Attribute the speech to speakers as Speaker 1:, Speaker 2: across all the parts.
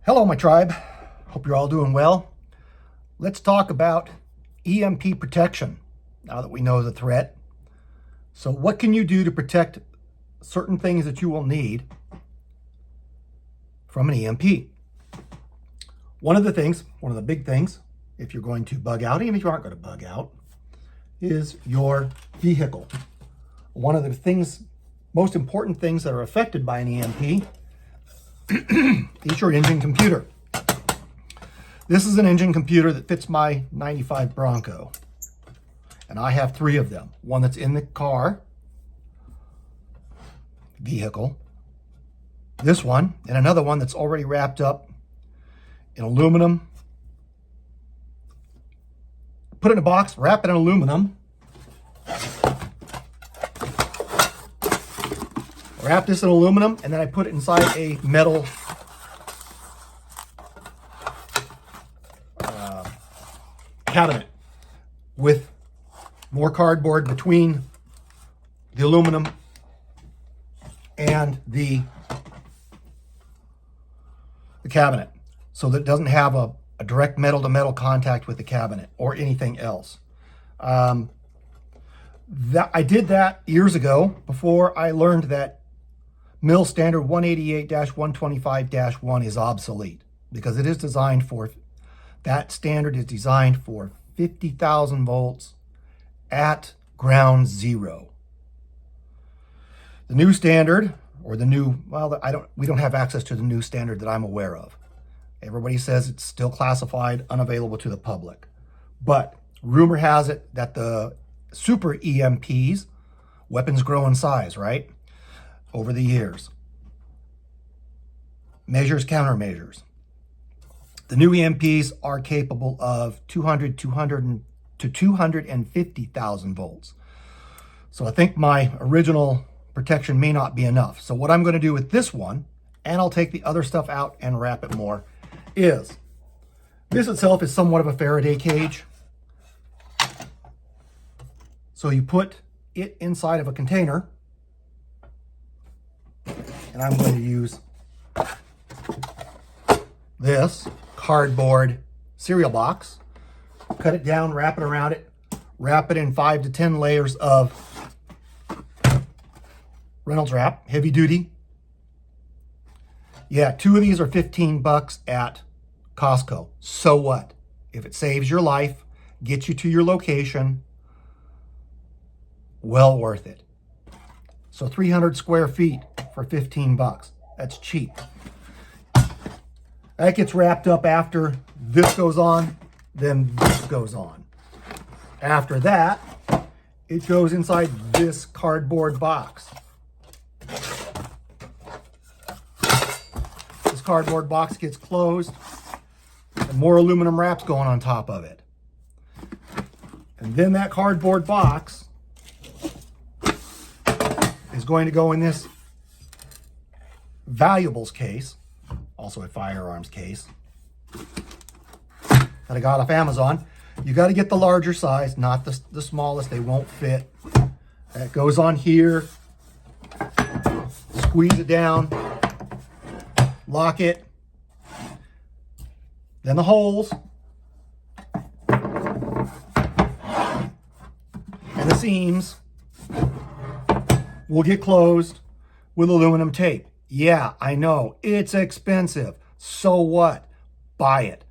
Speaker 1: Hello, my tribe. Hope you're all doing well. Let's talk about EMP protection now that we know the threat. So what can you do to protect certain things that you will need from an EMP? One of the big things, if you're going to bug out, even if you aren't going to bug out, is your vehicle. One of the most important things that are affected by an EMP is your engine computer. This is an engine computer that fits my 95 Bronco. And I have 3 of them. One that's in the car, vehicle, this one, and another one that's already wrapped up in aluminum. Put it in a box, wrap it in aluminum. Wrap this in aluminum, and then I put it inside a metal cabinet with more cardboard between the aluminum and the cabinet, so that it doesn't have a direct metal-to-metal contact with the cabinet or anything else. I did that years ago before I learned that Mill Standard 188-125-1 is obsolete, because it is designed for, that standard is designed for 50,000 volts at ground zero. The new standard, or the new, well, we don't have access to the new standard that I'm aware of. Everybody says it's still classified, unavailable to the public. But rumor has it that the super EMPs, weapons grow in size, right? Over the years. Measures, countermeasures. The new EMPs are capable of 200 to 250,000 volts. So I think my original protection may not be enough. So what I'm going to do with this one, and I'll take the other stuff out and wrap it more, is this itself is somewhat of a Faraday cage. So you put it inside of a container, and I'm going to use this cardboard cereal box, cut it down, wrap it around it, wrap it in 5 to 10 layers of Reynolds wrap, heavy duty. Yeah, 2 of these are $15 at Costco. So what? If it saves your life, gets you to your location, well worth it. So 300 square feet for $15. That's cheap. That gets wrapped up after this goes on, then this goes on. After that, it goes inside this cardboard box. This cardboard box gets closed, and more aluminum wraps going on top of it. And then that cardboard box is going to go in this valuables case, also a firearms case, that I got off Amazon. You got to get the larger size, not the smallest. They won't fit. That goes on here. Squeeze it down. Lock it. Then the holes. And the seams will get closed with aluminum tape. Yeah, I know, it's expensive. So what? Buy it.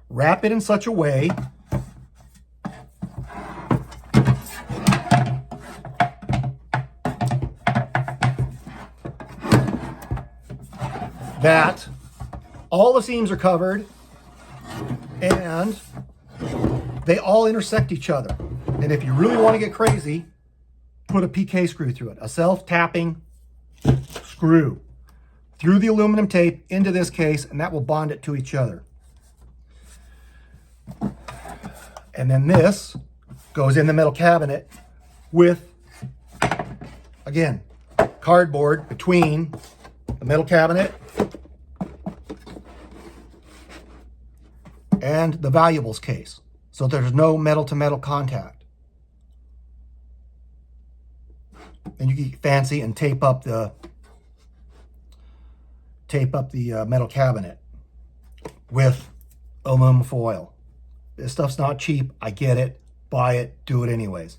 Speaker 1: Wrap it in such a way that all the seams are covered and they all intersect each other. And if you really want to get crazy, put a PK screw through it, a self-tapping screw through the aluminum tape into this case, and that will bond it to each other. And then this goes in the metal cabinet with, again, cardboard between the metal cabinet and the valuables case, so there's no metal-to-metal contact. And you get fancy and tape up the metal cabinet. with aluminum foil. This stuff's not cheap. I get it. Buy it. Do it anyways.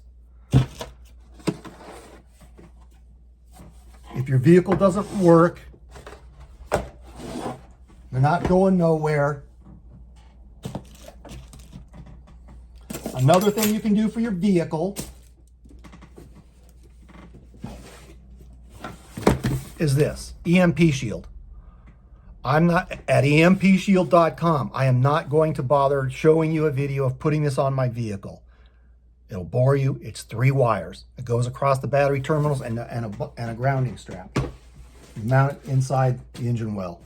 Speaker 1: If your vehicle doesn't work, they're not going nowhere. Another thing you can do for your vehicle is this, EMP shield. I'm not at empshield.com. I am not going to bother showing you a video of putting this on my vehicle. It'll bore you. It's 3 wires. It goes across the battery terminals and a grounding strap. You mount it inside the engine well.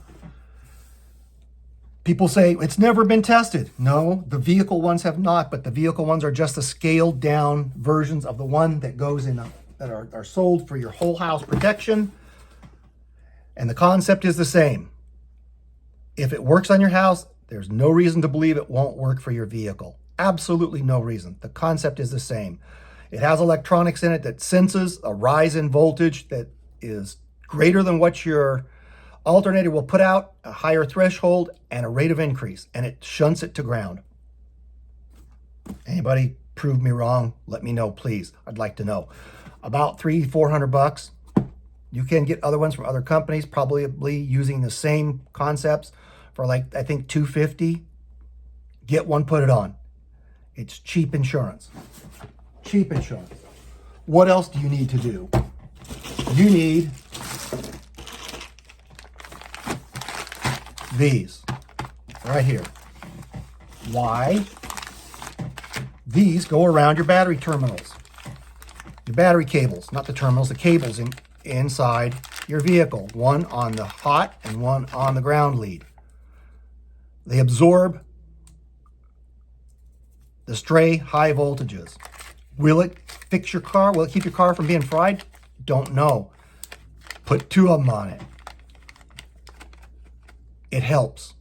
Speaker 1: People say it's never been tested. No, the vehicle ones have not, but the vehicle ones are just the scaled down versions of the one that goes in that are sold for your whole house protection. And the concept is the same. If it works on your house, there's no reason to believe it won't work for your vehicle. Absolutely no reason. The concept is the same. It has electronics in it that senses a rise in voltage that is greater than what your alternator will put out, a higher threshold, and a rate of increase, and it shunts it to ground. Anybody prove me wrong? Let me know, please. I'd like to know. About $300-400. You can get other ones from other companies, probably using the same concepts for like, I think $250. Get one, put it on. It's cheap insurance. Cheap insurance. What else do you need to do? You need these right here. Why? These go around your battery terminals. Your battery cables, not the terminals, the cables inside your vehicle. One on the hot and one on the ground lead. They absorb the stray high voltages. Will it fix your car? Will it keep your car from being fried? Don't know. Put 2 of them on it. It helps.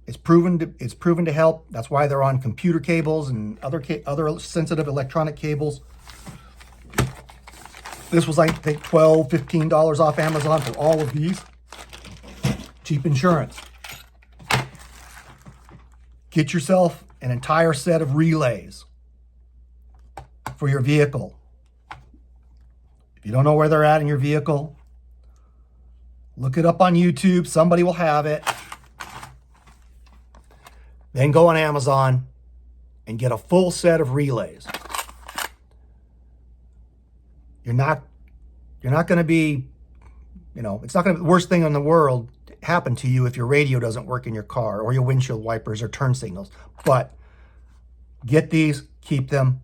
Speaker 1: It's proven to help. That's why they're on computer cables and other sensitive electronic cables. This was, I think, $12, $15 off Amazon for all of these. Cheap insurance. Get yourself an entire set of relays for your vehicle. If you don't know where they're at in your vehicle, look it up on YouTube. Somebody will have it. Then go on Amazon and get a full set of relays. You're not going to be, it's not going to be the worst thing in the world happen to you if your radio doesn't work in your car or your windshield wipers or turn signals. But get these, keep them.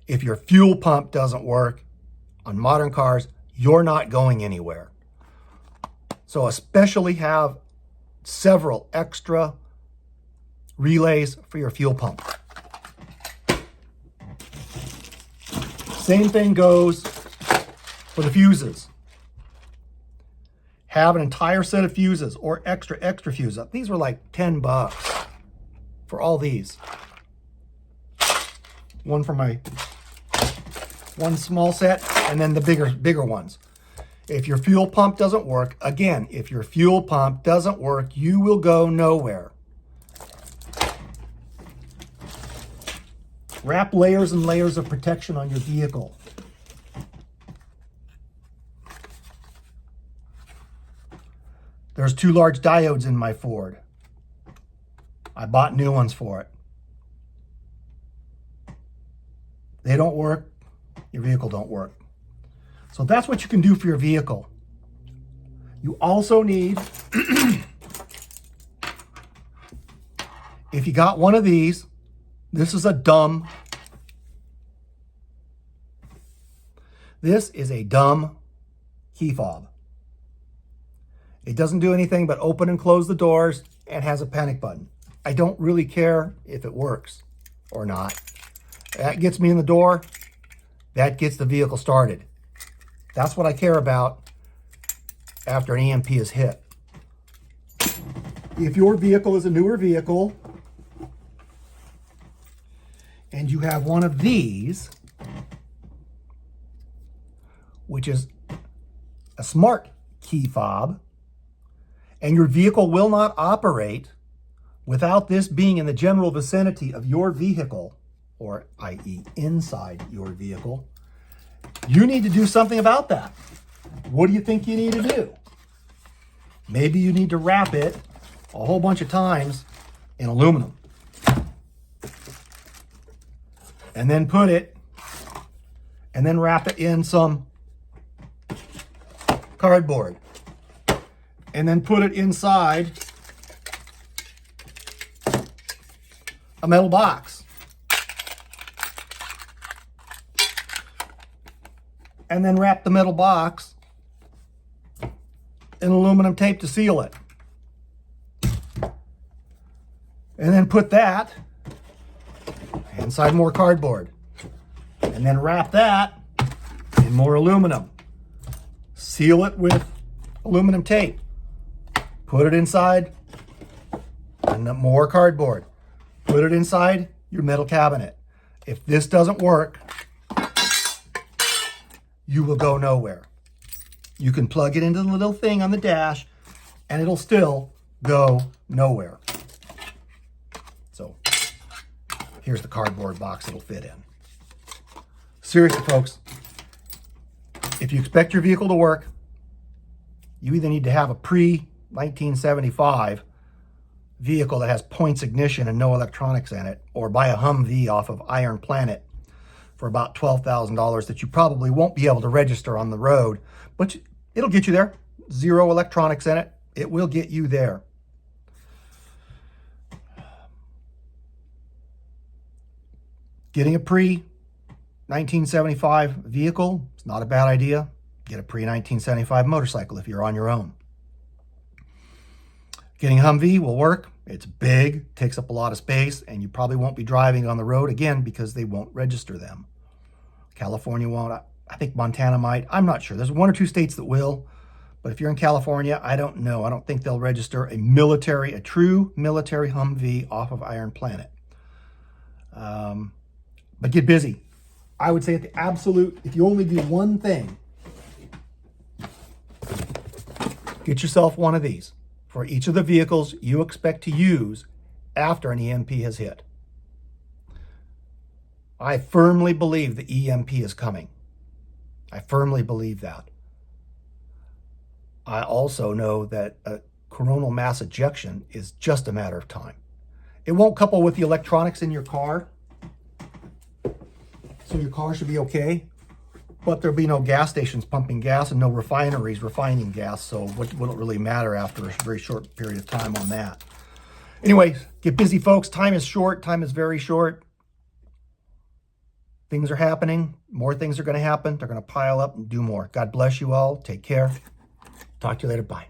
Speaker 1: If your fuel pump doesn't work on modern cars, you're not going anywhere. So especially have several extra relays for your fuel pump. Same thing goes for the fuses. Have an entire set of fuses or extra fuses. These were like $10 for all these. One for my one small set and then the bigger ones. If your fuel pump doesn't work, again, if your fuel pump doesn't work, you will go nowhere. Wrap layers and layers of protection on your vehicle. There's 2 large diodes in my Ford. I bought new ones for it. They don't work, your vehicle don't work. So that's what you can do for your vehicle. You also need, if you got one of these, this is a dumb key fob. It doesn't do anything but open and close the doors and has a panic button. I don't really care if it works or not. That gets me in the door. That gets the vehicle started. That's what I care about after an EMP is hit. If your vehicle is a newer vehicle and you have one of these, which is a smart key fob, and your vehicle will not operate without this being in the general vicinity of your vehicle, or i.e. inside your vehicle, you need to do something about that. What do you think you need to do? Maybe you need to wrap it a whole bunch of times in aluminum. And then wrap it in some cardboard. And then put it inside a metal box. And then wrap the metal box in aluminum tape to seal it. And then put that inside more cardboard. And then wrap that in more aluminum. Seal it with aluminum tape. Put it inside and more cardboard. Put it inside your metal cabinet. If this doesn't work, you will go nowhere. You can plug it into the little thing on the dash and it'll still go nowhere. So here's the cardboard box it'll fit in. Seriously, folks, if you expect your vehicle to work, you either need to have a pre-1975 vehicle that has points ignition and no electronics in it, or buy a Humvee off of Iron Planet for about $12,000 that you probably won't be able to register on the road, but it'll get you there. Zero electronics in it. It will get you there. Getting a pre-1975 vehicle is not a bad idea. Get a pre-1975 motorcycle if you're on your own. Getting a Humvee will work. It's big, takes up a lot of space, and you probably won't be driving on the road again because they won't register them. California won't. I think Montana might. I'm not sure. There's 1 or 2 states that will. But if you're in California, I don't know. I don't think they'll register a true military Humvee off of Iron Planet. But get busy. I would say at the absolute, if you only do one thing, get yourself one of these for each of the vehicles you expect to use after an EMP has hit. I firmly believe the EMP is coming. I firmly believe that. I also know that a coronal mass ejection is just a matter of time. It won't couple with the electronics in your car, so your car should be okay, but there'll be no gas stations pumping gas and no refineries refining gas, so what will it really matter after a very short period of time on that? Anyway, get busy, folks. Time is short. Time is very short. Things are happening. More things are going to happen. They're going to pile up and do more. God bless you all. Take care. Talk to you later. Bye.